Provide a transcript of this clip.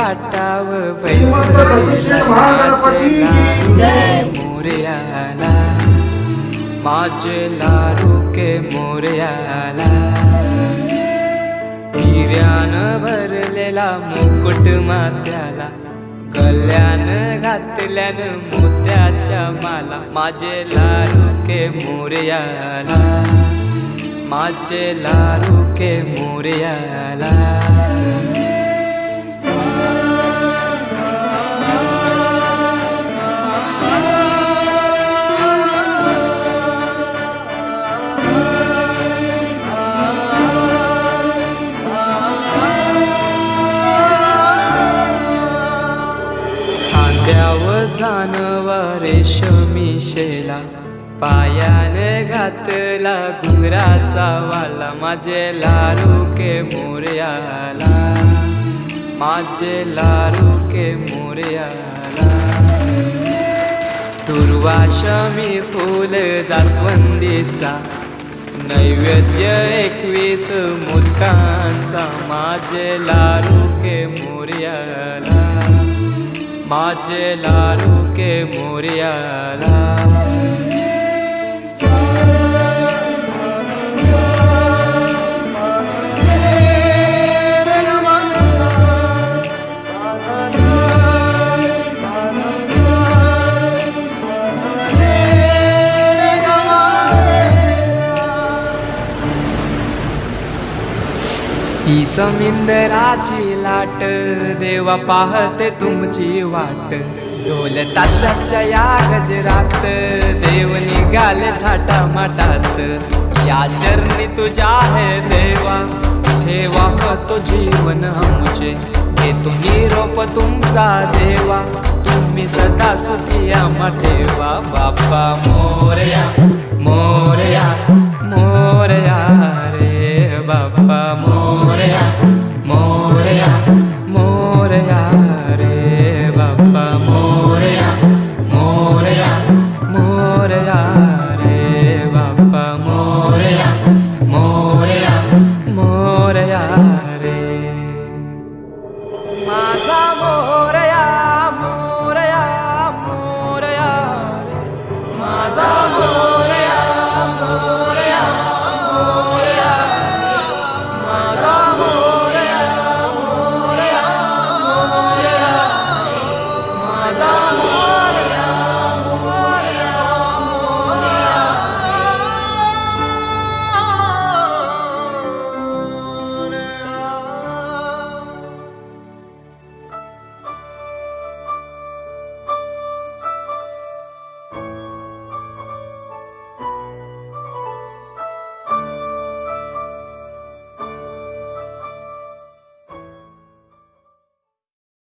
वाटाव पैसे मोरयाला माझे लाडू के मोरयाला हिऱ्यान भरलेला मुकुट माथ्याला गल्यान घातल्यान मोत्याच्या माला माझे लाडू के मोरयाला माझे लाडू के मोरयाला जानवा रेशमी शेला पायाने घातला घुंगराचा वाला माझे लाडू के मोरयाला माझे लाडू के मोरयाला दुर्वाशमी फूल जास्वंदीचा नैवेद्य 21 मोदकांचा माझे लाडू के मोरयाला माझे लाडू के मोरयाला ही समिंदराची लाट देवा पाहते तुमची वाट ढोल ताशाच्या या गजरात देव निघाले थाटा माटात या चरणी तुझ्या है देवा ठेवा तो जीवन आमचे घेतो निरोप तुमचा देवा तुम्ही सदा सुखी आम्हा ठेवा बाप्पा मोरया